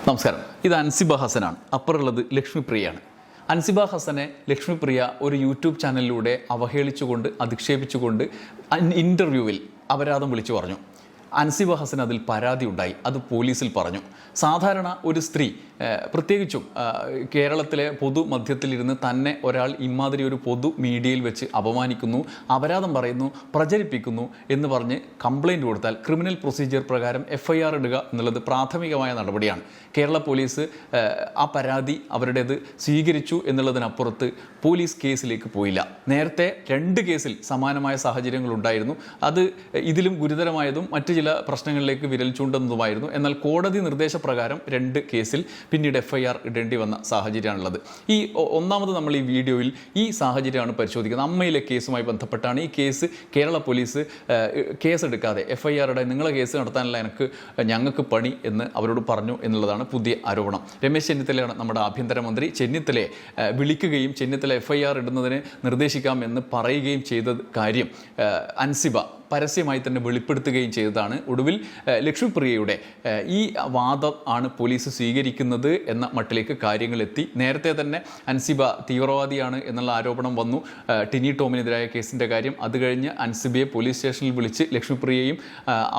നമസ്കാരം. ഇത് അൻസിബ ഹസനാണ്. അപ്പുറമുള്ളത് ലക്ഷ്മിപ്രിയയാണ്. അൻസിബ ഹസനെ ലക്ഷ്മിപ്രിയ ഒരു യൂട്യൂബ് ചാനലിലൂടെ അവഹേളിച്ചുകൊണ്ട് അധിക്ഷേപിച്ചുകൊണ്ട് ഇൻ്റർവ്യൂവിൽ അപരാധം വിളിച്ചു പറഞ്ഞു. അൻസിബ ഹസൻ അതിൽ പരാതി ഉണ്ടായി. അത് പോലീസിൽ പറഞ്ഞു. സാധാരണ ഒരു സ്ത്രീ, പ്രത്യേകിച്ചും കേരളത്തിലെ പൊതുമധ്യത്തിലിരുന്ന് തന്നെ ഒരാൾ ഇമാതിരി ഒരു പൊതു മീഡിയയിൽ വെച്ച് അപമാനിക്കുന്നു, അപരാധം പറയുന്നു, പ്രചരിപ്പിക്കുന്നു എന്ന് പറഞ്ഞ് കംപ്ലയിൻറ്റ് കൊടുത്താൽ ക്രിമിനൽ പ്രൊസീജിയർ പ്രകാരം FIR ഇടുക എന്നുള്ളത് പ്രാഥമികമായ നടപടിയാണ്. കേരള പോലീസ് ആ പരാതി അവരുടേത് സ്വീകരിച്ചു എന്നുള്ളതിനപ്പുറത്ത് പോലീസ് കേസിലേക്ക് പോയില്ല. നേരത്തെ 2 കേസിൽ സമാനമായ സാഹചര്യങ്ങളുണ്ടായിരുന്നു. അത് ഇതിലും ഗുരുതരമായതും മറ്റു ചില പ്രശ്നങ്ങളിലേക്ക് വിരൽ ചൂണ്ടുന്നതുമായിരുന്നു. എന്നാൽ കോടതി നിർദ്ദേശപ്രകാരം 2 കേസിൽ പിന്നീട് FIR ഇടേണ്ടി വന്ന സാഹചര്യമാണുള്ളത്. ഒന്നാമത് നമ്മൾ ഈ വീഡിയോയിൽ ഈ സാഹചര്യമാണ് പരിശോധിക്കുന്നത്. അമ്മയിലെ കേസുമായി ബന്ധപ്പെട്ടാണ് ഈ കേസ്. കേരള പോലീസ് കേസെടുക്കാതെ FIR ഇടാൻ നിങ്ങളെ കേസ് നടത്താനല്ല ഞങ്ങൾക്ക് പണി എന്ന് അവരോട് പറഞ്ഞു എന്നുള്ളതാണ് പുതിയ ആരോപണം. രമേശ് ചെന്നിത്തലയാണ് നമ്മുടെ ആഭ്യന്തരമന്ത്രി. ചെന്നിത്തലയെ വിളിക്കുകയും ചെന്നിത്തല FIR ഇടുന്നതിന് നിർദ്ദേശിക്കാമെന്ന് പറയുകയും ചെയ്ത കാര്യം അൻസിബ പരസ്യമായി തന്നെ വെളിപ്പെടുത്തുകയും ചെയ്തതാണ്. ഒടുവിൽ ലക്ഷ്മിപ്രിയയുടെ ഈ വാദം ആണ് പോലീസ് സ്വീകരിക്കുന്നത് എന്ന മട്ടിലേക്ക് കാര്യങ്ങളെത്തി. നേരത്തെ തന്നെ അൻസിബ തീവ്രവാദിയാണ് എന്നുള്ള ആരോപണം വന്നു. ടിനി ടോമിനെതിരായ കേസിൻ്റെ കാര്യം. അത് കഴിഞ്ഞ് അൻസിബയെ പോലീസ് സ്റ്റേഷനിൽ വിളിച്ച് ലക്ഷ്മിപ്രിയയും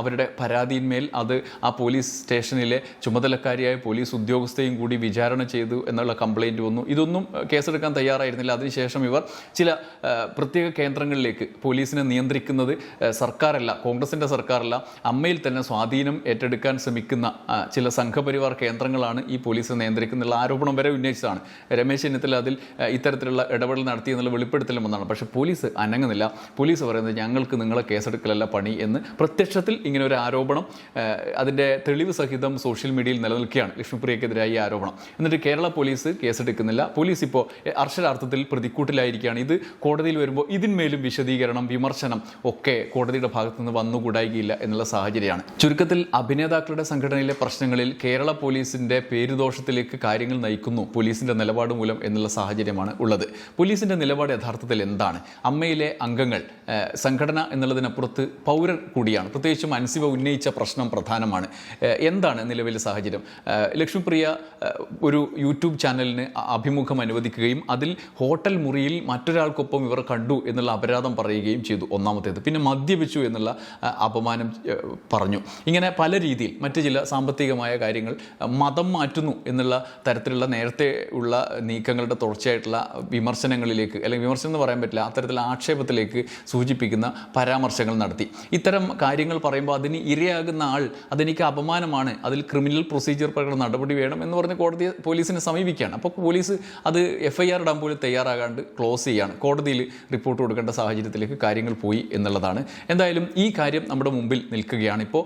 അവരുടെ പരാതിയിന്മേൽ അത് ആ പോലീസ് സ്റ്റേഷനിലെ ചുമതലക്കാരിയായ പോലീസ് ഉദ്യോഗസ്ഥയും കൂടി വിചാരണ ചെയ്തു എന്നുള്ള കംപ്ലയിൻറ്റ് വന്നു. ഇതൊന്നും കേസെടുക്കാൻ തയ്യാറായിരുന്നില്ല. അതിനുശേഷം ഇവർ ചില പ്രത്യേക കേന്ദ്രങ്ങളിലേക്ക് പോലീസിനെ നിയന്ത്രിക്കുന്നത് സർക്കാരല്ല, കോൺഗ്രസിൻ്റെ സർക്കാരല്ല, അമ്മയിൽ തന്നെ സ്വാധീനം ഏറ്റെടുക്കാൻ ശ്രമിക്കുന്ന ചില സംഘപരിവാർ കേന്ദ്രങ്ങളാണ് ഈ പോലീസ് നിയന്ത്രിക്കുന്നുള്ള ആരോപണം വരെ ഉന്നയിച്ചതാണ്. രമേശ് ചെന്നിത്തല അതിൽ ഇത്തരത്തിലുള്ള ഇടപെടൽ നടത്തി എന്നുള്ള വെളിപ്പെടുത്തലും വന്നതാണ്. പക്ഷേ പോലീസ് അനങ്ങുന്നില്ല. പോലീസ് പറയുന്നത് ഞങ്ങൾക്ക് നിങ്ങളെ കേസെടുക്കലല്ല പണി എന്ന്. പ്രത്യക്ഷത്തിൽ ഇങ്ങനെ ഒരു ആരോപണം അതിൻ്റെ തെളിവ് സഹിതം സോഷ്യൽ മീഡിയയിൽ നിലനിൽക്കുകയാണ്. ലക്ഷ്മിപ്രിയക്കെതിരായ ഈ ആരോപണം. എന്നിട്ട് കേരള പോലീസ് കേസെടുക്കുന്നില്ല. പോലീസ് ഇപ്പോൾ അക്ഷരാർത്ഥത്തിൽ പ്രതിക്കൂട്ടിലായിരിക്കുകയാണ്. ഇത് കോടതിയിൽ വരുമ്പോൾ ഇതിന്മേലും വിശദീകരണം, വിമർശനം ഒക്കെ കോടതിയുടെ ഭാഗത്തു നിന്ന് വന്നുകൂടായികയില്ല എന്നുള്ള സാഹചര്യമാണ്. ചുരുക്കത്തിൽ അഭിനേതാക്കളുടെ സംഘടനയിലെ പ്രശ്നങ്ങളിൽ കേരള പോലീസിൻ്റെ പേരുദോഷത്തിലേക്ക് കാര്യങ്ങൾ നയിക്കുന്നു പോലീസിൻ്റെ നിലപാട് മൂലം എന്നുള്ള സാഹചര്യമാണ് ഉള്ളത്. പോലീസിൻ്റെ നിലപാട് യഥാർത്ഥത്തിൽ എന്താണ്? അമ്മയിലെ അംഗങ്ങൾ സംഘടന എന്നുള്ളതിനപ്പുറത്ത് പൗരൻ കൂടിയാണ്. പ്രത്യേകിച്ചും അൻസിബ ഉന്നയിച്ച പ്രശ്നം പ്രധാനമാണ്. എന്താണ് നിലവിലെ സാഹചര്യം? ലക്ഷ്മിപ്രിയ ഒരു യൂട്യൂബ് ചാനലിന് അഭിമുഖം അനുവദിക്കുകയും അതിൽ ഹോട്ടൽ മുറിയിൽ മറ്റൊരാൾക്കൊപ്പം ഇവർ കണ്ടു എന്നുള്ള അപരാധം പറയുകയും ചെയ്തു. ഒന്നാമത്തേത്. പിന്നെ മദ്യപിച്ചു എന്നുള്ള അപമാനം പറഞ്ഞു. ഇങ്ങനെ പല രീതിയിൽ മറ്റു ചില സാമ്പത്തികമായ കാര്യങ്ങൾ, മതം മാറ്റുന്നു എന്നുള്ള തരത്തിലുള്ള നേരത്തെ ഉള്ള നീക്കങ്ങളുടെ തുടർച്ചയായിട്ടുള്ള വിമർശനങ്ങളിലേക്ക്, അല്ലെങ്കിൽ വിമർശനം എന്ന് പറയാൻ പറ്റില്ല, അത്തരത്തിലുള്ള ആക്ഷേപത്തിലേക്ക് സൂചിപ്പിക്കുന്ന പരാമർശങ്ങൾ നടത്തി. ഇത്തരം കാര്യങ്ങൾ പറയുമ്പോൾ അതിന് ഇരയാകുന്ന ആൾ അതെനിക്ക് അപമാനമാണ്, അതിൽ ക്രിമിനൽ പ്രൊസീജിയർ പ്രകാരം നടപടി വേണം എന്ന് പറഞ്ഞ് കോടതിയെ പോലീസിനെ സമീപിക്കുകയാണ്. അപ്പോൾ പോലീസ് അത് FIR ഇടാൻ പോലും തയ്യാറാകാണ്ട് ക്ലോസ് ചെയ്യുകയാണ്. കോടതിയിൽ റിപ്പോർട്ട് കൊടുക്കേണ്ട സാഹചര്യത്തിലേക്ക് കാര്യങ്ങൾ പോയി എന്നുള്ളതാണ്. എന്തായാലും ഈ കാര്യം നമ്മുടെ മുമ്പിൽ നിൽക്കുകയാണ്. ഇപ്പോൾ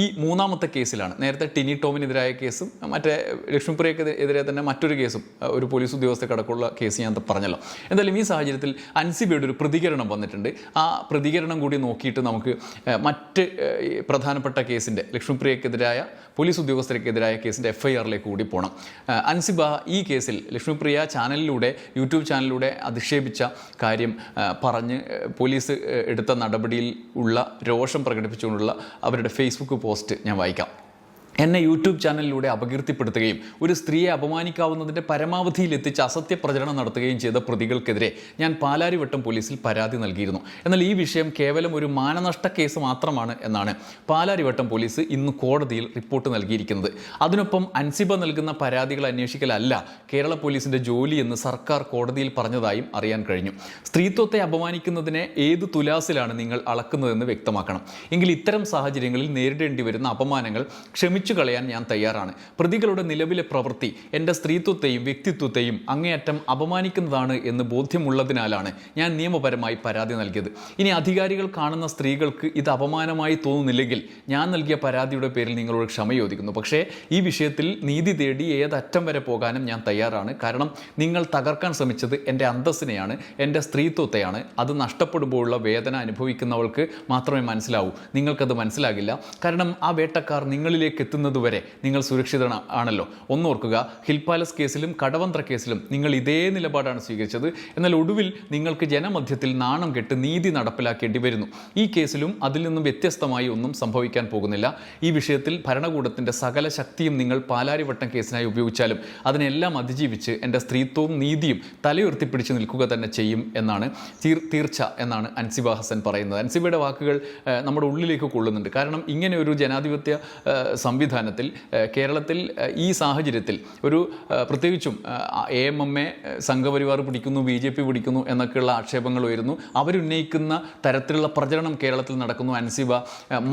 ഈ 3ാമത്തെ കേസിലാണ്. നേരത്തെ ടിനി ടോമിനെതിരായ കേസും മറ്റേ ലക്ഷ്മിപ്രിയക്കെതിരെ തന്നെ മറ്റൊരു കേസും, ഒരു പോലീസ് ഉദ്യോഗസ്ഥർക്കടക്കമുള്ള കേസ് ഞാൻ പറഞ്ഞല്ലോ. എന്തായാലും ഈ സാഹചര്യത്തിൽ അൻസിബയുടെ ഒരു പ്രതികരണം വന്നിട്ടുണ്ട്. ആ പ്രതികരണം കൂടി നോക്കിയിട്ട് നമുക്ക് മറ്റ് പ്രധാനപ്പെട്ട കേസിൻ്റെ, ലക്ഷ്മിപ്രിയക്കെതിരായ പോലീസ് ഉദ്യോഗസ്ഥർക്കെതിരായ കേസിൻ്റെ FIRലേക്ക് കൂടി പോകണം. അൻസിബ ഈ കേസിൽ ലക്ഷ്മിപ്രിയ ചാനലിലൂടെ, യൂട്യൂബ് ചാനലിലൂടെ അധിക്ഷേപിച്ച കാര്യം പറഞ്ഞ് പോലീസ് എടുത്ത നടപടിയിൽ ഉള്ള രോഷം പ്രകടിപ്പിച്ചുകൊണ്ടുള്ള അവരുടെ ഫേസ്ബുക്ക് പോസ്റ്റ് ഞാൻ വായിക്കാം. എന്നെ യൂട്യൂബ് ചാനലിലൂടെ അപകീർത്തിപ്പെടുത്തുകയും ഒരു സ്ത്രീയെ അപമാനിക്കാവുന്നതിൻ്റെ പരമാവധിയിലെത്തിച്ച് അസത്യ പ്രചരണം നടത്തുകയും ചെയ്ത പ്രതികൾക്കെതിരെ ഞാൻ പാലാരിവട്ടം പോലീസിൽ പരാതി നൽകിയിരുന്നു. എന്നാൽ ഈ വിഷയം കേവലം ഒരു മാനനഷ്ട കേസ് മാത്രമാണ് എന്നാണ് പാലാരിവട്ടം പോലീസ് ഇന്ന് കോടതിയിൽ റിപ്പോർട്ട് നൽകിയിരിക്കുന്നത്. അതിനൊപ്പം അൻസിബ നൽകുന്ന പരാതികൾ അന്വേഷിക്കലല്ല കേരള പോലീസിൻ്റെ ജോലിയെന്ന് സർക്കാർ കോടതിയിൽ പറഞ്ഞതായും അറിയാൻ കഴിഞ്ഞു. സ്ത്രീത്വത്തെ അപമാനിക്കുന്നതിനെ ഏത് തുലാസിലാണ് നിങ്ങൾ അളക്കുന്നതെന്ന് വ്യക്തമാക്കണം. എങ്കിൽ ഇത്തരം സാഹചര്യങ്ങളിൽ നേരിടേണ്ടി വരുന്ന അപമാനങ്ങൾ കളയാൻ ഞാൻ തയ്യാറാണ്. പ്രതികളുടെ നിലവിലെ പ്രവൃത്തി എൻ്റെ സ്ത്രീത്വത്തെയും വ്യക്തിത്വത്തെയും അങ്ങേയറ്റം അപമാനിക്കുന്നതാണ് എന്ന് ബോധ്യമുള്ളതിനാലാണ് ഞാൻ നിയമപരമായി പരാതി നൽകിയത്. ഇനി അധികാരികൾ കാണുന്ന സ്ത്രീകൾക്ക് ഇത് അപമാനമായി തോന്നുന്നില്ലെങ്കിൽ ഞാൻ നൽകിയ പരാതിയുടെ പേരിൽ നിങ്ങളോട് ക്ഷമ ചോദിക്കുന്നു. പക്ഷേ ഈ വിഷയത്തിൽ നീതി തേടി ഏതറ്റം വരെ പോകാനും ഞാൻ തയ്യാറാണ്. കാരണം നിങ്ങൾ തകർക്കാൻ ശ്രമിച്ചത് എൻ്റെ അന്തസ്സിനെയാണ്, എൻ്റെ സ്ത്രീത്വത്തെയാണ്. അത് നഷ്ടപ്പെടുമ്പോഴുള്ള വേദന അനുഭവിക്കുന്നവൾക്ക് മാത്രമേ മനസ്സിലാവൂ. നിങ്ങൾക്കത് മനസ്സിലാകില്ല. കാരണം ആ വേട്ടക്കാർ നിങ്ങളിലേക്ക് എത്തുന്നതുവരെ നിങ്ങൾ സുരക്ഷിതമാണല്ലോ. ഒന്നോർക്കുക, ഹിൽ പാലസ് കേസിലും കടവന്ത്ര കേസിലും നിങ്ങൾ ഇതേ നിലപാടാണ് സ്വീകരിച്ചത്. എന്നാൽ ഒടുവിൽ നിങ്ങൾക്ക് ജനമധ്യത്തിൽ നാണം കെട്ട് നീതി നടപ്പിലാക്കേണ്ടി വരുന്നു. ഈ കേസിലും അതിൽ നിന്നും വ്യത്യസ്തമായി ഒന്നും സംഭവിക്കാൻ പോകുന്നില്ല. ഈ വിഷയത്തിൽ ഭരണകൂടത്തിൻ്റെ സകല ശക്തിയും നിങ്ങൾ പാലാരിവട്ടം കേസിനായി ഉപയോഗിച്ചാലും അതിനെല്ലാം അതിജീവിച്ച് എൻ്റെ സ്ത്രീത്വവും നീതിയും തലയുയർത്തിപ്പിടിച്ച് നിൽക്കുക തന്നെ ചെയ്യും എന്നാണ് തീർച്ച എന്നാണ് അൻസിബ ഹസൻ പറയുന്നത്. അൻസിബയുടെ വാക്കുകൾ നമ്മുടെ ഉള്ളിലേക്ക് കൊള്ളുന്നുണ്ട്. കാരണം ഇങ്ങനെ ഒരു ജനാധിപത്യ സംവിധാനത്തിൽ കേരളത്തിൽ ഈ സാഹചര്യത്തിൽ ഒരു പ്രത്യേകിച്ചും AMMA സംഘപരിവാർ പിടിക്കുന്നു, BJP പിടിക്കുന്നു എന്നൊക്കെയുള്ള ആക്ഷേപങ്ങൾ ഉയരുന്നു. അവരുന്നയിക്കുന്ന തരത്തിലുള്ള പ്രചരണം കേരളത്തിൽ നടക്കുന്നു. അൻസിബ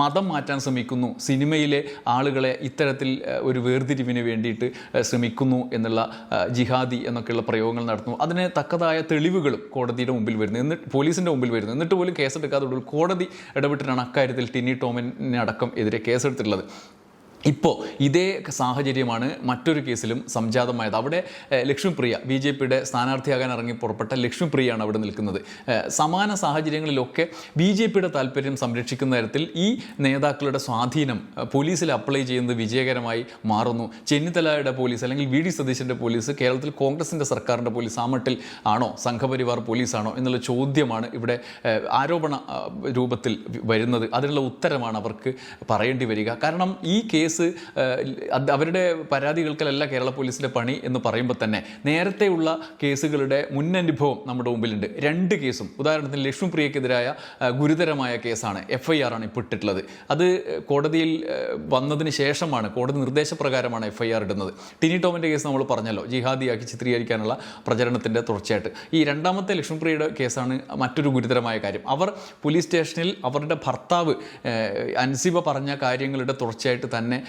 മതം മാറ്റാൻ ശ്രമിക്കുന്നു, സിനിമയിലെ ആളുകളെ ഇത്തരത്തിൽ ഒരു വേർതിരിവിന് വേണ്ടിയിട്ട് ശ്രമിക്കുന്നു എന്നുള്ള ജിഹാദി എന്നൊക്കെയുള്ള പ്രയോഗങ്ങൾ നടത്തുന്നു. അതിന് തക്കതായ തെളിവുകളും കോടതിയുടെ മുമ്പിൽ വരുന്നു, എന്നിട്ട് പോലീസിൻ്റെ മുമ്പിൽ വരുന്നു. എന്നിട്ട് പോലും കേസെടുക്കാതെ കോടതി ഇടപെട്ടിട്ടാണ് അക്കാര്യത്തിൽ ടിനി ടോമിന് അടക്കം എതിരെ കേസെടുത്തിട്ടുള്ളത്. ഇപ്പോൾ ഇതേ സാഹചര്യമാണ് മറ്റൊരു കേസിലും സംജാതമായത്. അവിടെ ലക്ഷ്മിപ്രിയ, BJPയുടെ സ്ഥാനാർത്ഥിയാകാൻ ഇറങ്ങി പുറപ്പെട്ട ലക്ഷ്മിപ്രിയയാണ് അവിടെ നിൽക്കുന്നത്. സമാന സാഹചര്യങ്ങളിലൊക്കെ BJPയുടെ താല്പര്യം സംരക്ഷിക്കുന്ന തരത്തിൽ ഈ നേതാക്കളുടെ സ്വാധീനം പോലീസിൽ അപ്ലൈ ചെയ്യുന്നത് വിജയകരമായി മാറുന്നു. ചെന്നിത്തലയുടെ പോലീസ് അല്ലെങ്കിൽ VD സതീശൻ്റെ പോലീസ് കേരളത്തിൽ കോൺഗ്രസിൻ്റെ സർക്കാരിൻ്റെ പോലീസ് ആ മട്ടിൽ ആണോ, സംഘപരിവാർ പോലീസാണോ എന്നുള്ള ചോദ്യമാണ് ഇവിടെ ആരോപണ രൂപത്തിൽ വരുന്നത്. അതിനുള്ള ഉത്തരമാണ് അവർക്ക് പറയേണ്ടി വരിക. കാരണം ഈ കേസ് അവരുടെ പരാതികൾക്കല്ല കേരള പോലീസിലെ പണി എന്ന് പറയുമ്പോൾ തന്നെ നേരത്തെയുള്ള കേസുകളുടെ മുന്നനുഭവം നമ്മുടെ മുമ്പിലുണ്ട്. 2 കേസും ഉദാഹരണത്തിന് ലക്ഷ്മിപ്രിയക്കെതിരായ ഗുരുതരമായ കേസാണ്, FIR ആണ് ഇപ്പോൾ ഇട്ടിട്ടുള്ളത്. അത് കോടതിയിൽ വന്നതിന് ശേഷമാണ്, കോടതി നിർദ്ദേശപ്രകാരമാണ് FIR ഇടുന്നത്. ടിനി ടോമിൻ്റെ കേസ് നമ്മൾ പറഞ്ഞല്ലോ, ജിഹാദിയാക്കി ചിത്രീകരിക്കാനുള്ള പ്രചരണത്തിൻ്റെ തുടർച്ചയായിട്ട്. ഈ രണ്ടാമത്തെ ലക്ഷ്മിപ്രിയയുടെ കേസാണ് മറ്റൊരു ഗുരുതരമായ കാര്യം. അവർ പോലീസ് സ്റ്റേഷനിൽ അവരുടെ ഭർത്താവ് അൻസിബ പറഞ്ഞ കാര്യങ്ങളുടെ തുടർച്ചയായിട്ട് തന്നെ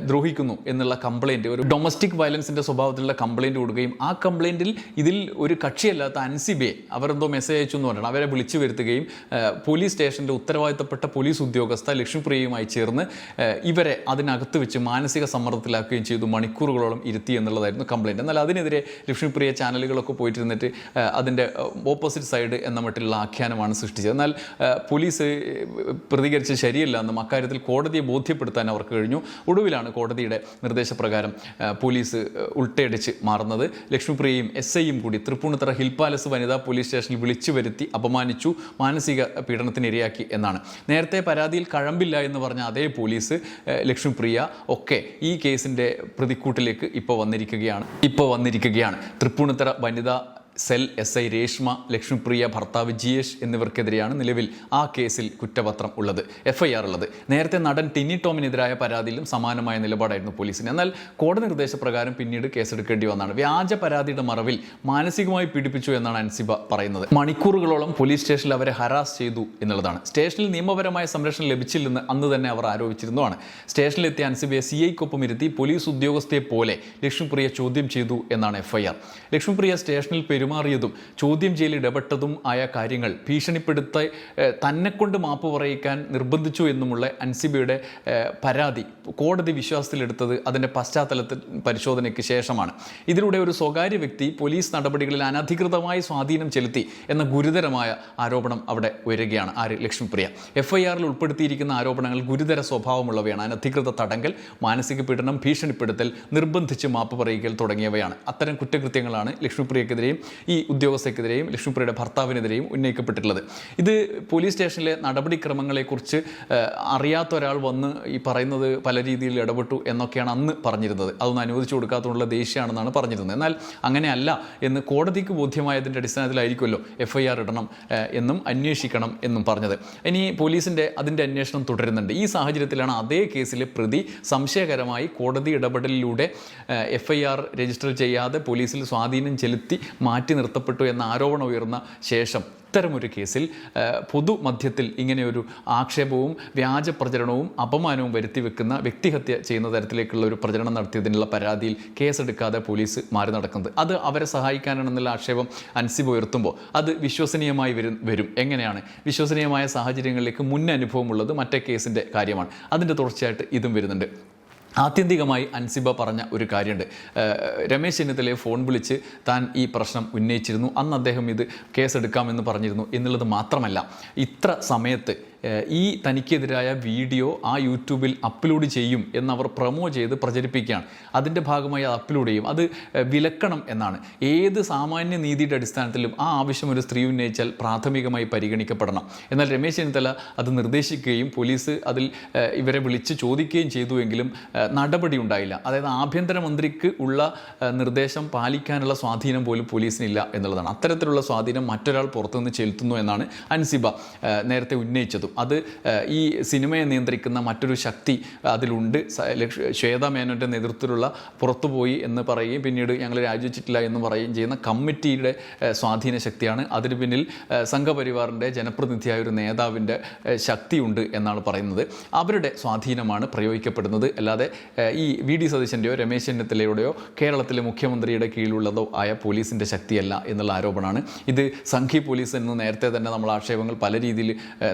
ദ്രോഹിക്കുന്നു എന്നുള്ള കംപ്ലയിൻറ്റ്, ഒരു ഡൊമസ്റ്റിക് വയലൻസിൻ്റെ സ്വഭാവത്തിലുള്ള കംപ്ലയിൻറ്റ് കൊടുക്കുകയും ആ കംപ്ലയിൻറ്റിൽ ഇതിൽ ഒരു കക്ഷിയല്ലാത്ത അൻസിബയെ അവരെന്തോ മെസ്സേജ് അയച്ചു എന്ന് പറഞ്ഞാൽ അവരെ വിളിച്ചു വരുത്തുകയും പോലീസ് സ്റ്റേഷൻ്റെ ഉത്തരവാദിത്തപ്പെട്ട പോലീസ് ഉദ്യോഗസ്ഥ ലക്ഷ്മിപ്രിയയുമായി ചേർന്ന് ഇവരെ അതിനകത്ത് വെച്ച് മാനസിക സമ്മർദ്ദത്തിലാക്കുകയും ചെയ്തു, മണിക്കൂറുകളോളം ഇരുത്തി എന്നുള്ളതായിരുന്നു കംപ്ലയിൻറ്റ്. എന്നാൽ അതിനെതിരെ ലക്ഷ്മിപ്രിയ ചാനലുകളൊക്കെ പോയിട്ടിരുന്നിട്ട് അതിൻ്റെ ഓപ്പോസിറ്റ് സൈഡ് എന്ന മട്ടിലുള്ള ആഖ്യാനമാണ് സൃഷ്ടിച്ചത്. എന്നാൽ പോലീസ് പ്രതികരിച്ച് ശരിയല്ല എന്നും അക്കാര്യത്തിൽ കോടതിയെ ബോധ്യപ്പെടുത്താൻ അവർക്ക് കഴിഞ്ഞു. ഒടുവിലാണ് കോടതിയുടെ നിർദ്ദേശപ്രകാരം പോലീസ് ഉൾട്ടയടിച്ച് മാറുന്നത്. ലക്ഷ്മിപ്രിയയും SIയും കൂടി തൃപ്പൂണിത്തുറ ഹിൽ പാലസ് വനിതാ പോലീസ് സ്റ്റേഷനിൽ വിളിച്ചു വരുത്തി അപമാനിച്ചു, മാനസിക പീഡനത്തിന് ഇരയാക്കി എന്നാണ്. നേരത്തെ പരാതിയിൽ കഴമ്പില്ല എന്ന് പറഞ്ഞ അതേ പോലീസ്, ലക്ഷ്മിപ്രിയ ഒക്കെ ഈ കേസിൻ്റെ പ്രതിക്കൂട്ടിലേക്ക് ഇപ്പോൾ വന്നിരിക്കുകയാണ്. തൃപ്പൂണിത്തുറ വനിതാ സെൽ SI രേഷ്മ, ലക്ഷ്മിപ്രിയ ഭർത്താവ് GH എന്നിവർക്കെതിരെയാണ് നിലവിൽ ആ കേസിൽ കുറ്റപത്രം ഉള്ളത്, FIR ഉള്ളത്. നേരത്തെ നടൻ ടിനി ടോമിനെതിരായ പരാതിയിലും സമാനമായ നിലപാടായിരുന്നു പോലീസിന്. എന്നാൽ കോടതി നിർദ്ദേശപ്രകാരം പിന്നീട് കേസെടുക്കേണ്ടി വന്നതാണ്. വ്യാജ പരാതിയുടെ മറവിൽ മാനസികമായി പീഡിപ്പിച്ചു എന്നാണ് അൻസിബ പറയുന്നത്. മണിക്കൂറുകളോളം പോലീസ് സ്റ്റേഷനിൽ അവരെ ഹരാസ് ചെയ്തു എന്നുള്ളതാണ്. സ്റ്റേഷനിൽ നിയമപരമായ സംരക്ഷണം ലഭിച്ചില്ലെന്ന് അന്ന് തന്നെ അവർ ആരോപിച്ചിരുന്നതാണ്. സ്റ്റേഷനിലെത്തിയ അൻസിബയെ CIക്കൊപ്പം ഇരുത്തി പോലീസ് ഉദ്യോഗസ്ഥയെ പോലെ ലക്ഷ്മിപ്രിയ ചോദ്യം ചെയ്തു എന്നാണ് FIR. ലക്ഷ്മിപ്രിയ സ്റ്റേഷനിൽ പെരുമാറിയതും ചോദ്യം ചെയ്യൽ ഇടപെട്ടതും ആയ കാര്യങ്ങൾ ഭീഷണിപ്പെടുത്തി തന്നെക്കൊണ്ട് മാപ്പ് പറയിക്കാൻ നിർബന്ധിച്ചു എന്നുമുള്ള അൻസിബയുടെ പരാതി കോടതി വിശ്വാസത്തിലെടുത്തത് അതിൻ്റെ പശ്ചാത്തലത്തിൽ പരിശോധനയ്ക്ക് ശേഷമാണ്. ഇതിലൂടെ ഒരു സ്വകാര്യ വ്യക്തി പോലീസ് നടപടികളിൽ അനധികൃതമായി സ്വാധീനം ചെലുത്തി എന്ന ഗുരുതരമായ ആരോപണം അവിടെ ഉയരുകയാണ്. ലക്ഷ്മിപ്രിയ FIRൽ ഉൾപ്പെടുത്തിയിരിക്കുന്ന ആരോപണങ്ങൾ ഗുരുതര സ്വഭാവമുള്ളവയാണ്. അനധികൃത തടങ്കൽ, മാനസിക പീഡനം, ഭീഷണിപ്പെടുത്തൽ, നിർബന്ധിച്ച് മാപ്പ് പറയിക്കൽ തുടങ്ങിയവയാണ്. അത്തരം കുറ്റകൃത്യങ്ങളാണ് ലക്ഷ്മിപ്രിയക്കെതിരെയും ഈ ഉദ്യോഗസ്ഥർക്കെതിരെയും ലക്ഷ്മിപ്രിയയുടെ ഭർത്താവിനെതിരെയും ഉന്നയിക്കപ്പെട്ടിട്ടുള്ളത്. ഇത് പോലീസ് സ്റ്റേഷനിലെ നടപടിക്രമങ്ങളെക്കുറിച്ച് അറിയാത്ത ഒരാൾ വന്ന് ഈ പറയുന്നത് പല രീതിയിൽ ഇടപെട്ടു എന്നൊക്കെയാണ് അന്ന് പറഞ്ഞിരുന്നത്. അതൊന്നും അനുവദിച്ചു കൊടുക്കാത്തതുകൊണ്ടുള്ള ദേഷ്യമാണെന്നാണ് പറഞ്ഞിരുന്നത്. എന്നാൽ അങ്ങനെയല്ല എന്ന് കോടതിക്ക് ബോധ്യമായതിൻ്റെ അടിസ്ഥാനത്തിലായിരിക്കുമല്ലോ FIR ഇടണം എന്നും അന്വേഷിക്കണം എന്നും പറഞ്ഞത്. ഇനി പോലീസിൻ്റെ അതിൻ്റെ അന്വേഷണം തുടരുന്നുണ്ട്. ഈ സാഹചര്യത്തിലാണ് അതേ കേസിലെ പ്രതി സംശയകരമായി കോടതി ഇടപെടലിലൂടെ FIR രജിസ്റ്റർ ചെയ്യാതെ പോലീസിൽ സ്വാധീനം ചെലുത്തി മാറ്റി നിർത്തപ്പെട്ടു എന്ന ആരോപണം ഉയർന്ന ശേഷം ഇത്തരമൊരു കേസിൽ പൊതുമധ്യത്തിൽ ഇങ്ങനെയൊരു ആക്ഷേപവും വ്യാജ പ്രചരണവും അപമാനവും വരുത്തിവെക്കുന്ന, വ്യക്തിഹത്യ ചെയ്യുന്ന തരത്തിലേക്കുള്ള ഒരു പ്രചരണം നടത്തിയതിനുള്ള പരാതിയിൽ കേസെടുക്കാതെ പോലീസ് മാറി നടക്കുന്നത്, അത് അവരെ സഹായിക്കാനാണെന്നുള്ള ആക്ഷേപം അൻസിബ ഉയർത്തുമ്പോൾ അത് വിശ്വസനീയമായി വരും. എങ്ങനെയാണ് വിശ്വസനീയമായ സാഹചര്യങ്ങളിലേക്ക് മുൻ അനുഭവമുള്ളത് മറ്റേ കേസിൻ്റെ കാര്യമാണ്. അതിൻ്റെ തുടർച്ചയായിട്ട് ഇതും വരുന്നുണ്ട്. ആത്യന്തികമായി അൻസിബ പറഞ്ഞ ഒരു കാര്യമുണ്ട്. രമേശ് ചെന്നിത്തലയെ ഫോൺ വിളിച്ച് താൻ ഈ പ്രശ്നം ഉന്നയിച്ചിരുന്നു, അന്ന് അദ്ദേഹം ഇത് കേസെടുക്കാമെന്ന് പറഞ്ഞിരുന്നു എന്നുള്ളത് മാത്രമല്ല, ഇത്ര സമയത്ത് ഈ തനിക്കെതിരായ വീഡിയോ ആ യൂട്യൂബിൽ അപ്ലോഡ് ചെയ്യും എന്നവർ പ്രൊമോ ചെയ്ത് പ്രചരിപ്പിക്കുകയാണ്. അതിൻ്റെ ഭാഗമായി അത് അപ്ലോഡ് ചെയ്യും. അത് വിലക്കണം എന്നാണ്. ഏത് സാമാന്യ നീതിയുടെ അടിസ്ഥാനത്തിലും ആ ആവശ്യം ഒരു സ്ത്രീ ഉന്നയിച്ചാൽ പ്രാഥമികമായി പരിഗണിക്കപ്പെടണം. എന്നാൽ രമേശ് ചെന്നിത്തല അത് നിർദ്ദേശിക്കുകയും പോലീസ് അതിൽ ഇവരെ വിളിച്ച് ചോദിക്കുകയും ചെയ്തുവെങ്കിലും നടപടി ഉണ്ടായില്ല. അതായത് ആഭ്യന്തരമന്ത്രിക്ക് ഉള്ള നിർദ്ദേശം പാലിക്കാനുള്ള സ്വാധീനം പോലും പോലീസിനില്ല എന്നുള്ളതാണ്. അത്തരത്തിലുള്ള സ്വാധീനം മറ്റൊരാൾ പുറത്തുനിന്ന് ചെലുത്തുന്നു എന്നാണ് അൻസിബ നേരത്തെ ഉന്നയിച്ചതും. അത് ഈ സിനിമയെ നിയന്ത്രിക്കുന്ന മറ്റൊരു ശക്തി അതിലുണ്ട്. ശ്വേത മേനോൻ്റെ നേതൃത്വത്തിലുള്ള പുറത്തുപോയി എന്ന് പറയുകയും പിന്നീട് ഞങ്ങൾ രാജിവെച്ചിട്ടില്ല എന്ന് പറയുകയും ചെയ്യുന്ന കമ്മിറ്റിയുടെ സ്വാധീന ശക്തിയാണ്. അതിന് പിന്നിൽ സംഘപരിവാറിൻ്റെ ജനപ്രതിനിധിയായ ഒരു നേതാവിൻ്റെ ശക്തിയുണ്ട് എന്നാണ് പറയുന്നത്. അവരുടെ സ്വാധീനമാണ് പ്രയോഗിക്കപ്പെടുന്നത്. അല്ലാതെ ഈ വി.ഡി. സതീശൻ്റെയോ രമേശ് ചെന്നിത്തലയുടെയോ കേരളത്തിലെ മുഖ്യമന്ത്രിയുടെ കീഴിലുള്ളതോ ആയ പോലീസിൻ്റെ ശക്തിയല്ല എന്നുള്ള ആരോപണമാണ്. ഇത് സംഘി പോലീസ് എന്ന് നേരത്തെ തന്നെ നമ്മൾ ആക്ഷേപങ്ങൾ പല രീതിയിൽ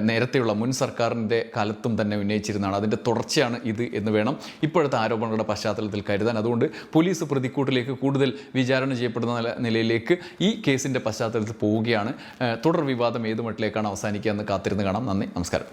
നേരത്തെയുള്ള മുൻ സർക്കാരിൻ്റെ കാലത്തും തന്നെ ഉന്നയിച്ചിരുന്നതാണ്. അതിൻ്റെ തുടർച്ചയാണ് ഇത് എന്ന് വേണം ഇപ്പോഴത്തെ ആരോപണങ്ങളുടെ പശ്ചാത്തലത്തിൽ കരുതാൻ. അതുകൊണ്ട് പോലീസ് പ്രതിക്കൂട്ടിലേക്ക് കൂടുതൽ വിചാരണ ചെയ്യപ്പെടുന്ന നിലയിലേക്ക് ഈ കേസിൻ്റെ പശ്ചാത്തലത്തിൽ പോവുകയാണ്. തുടർ വിവാദം ഏത് മട്ടിലേക്കാണ് അവസാനിക്കുക എന്ന് കാത്തിരുന്ന് കാണാം. നന്ദി, നമസ്കാരം.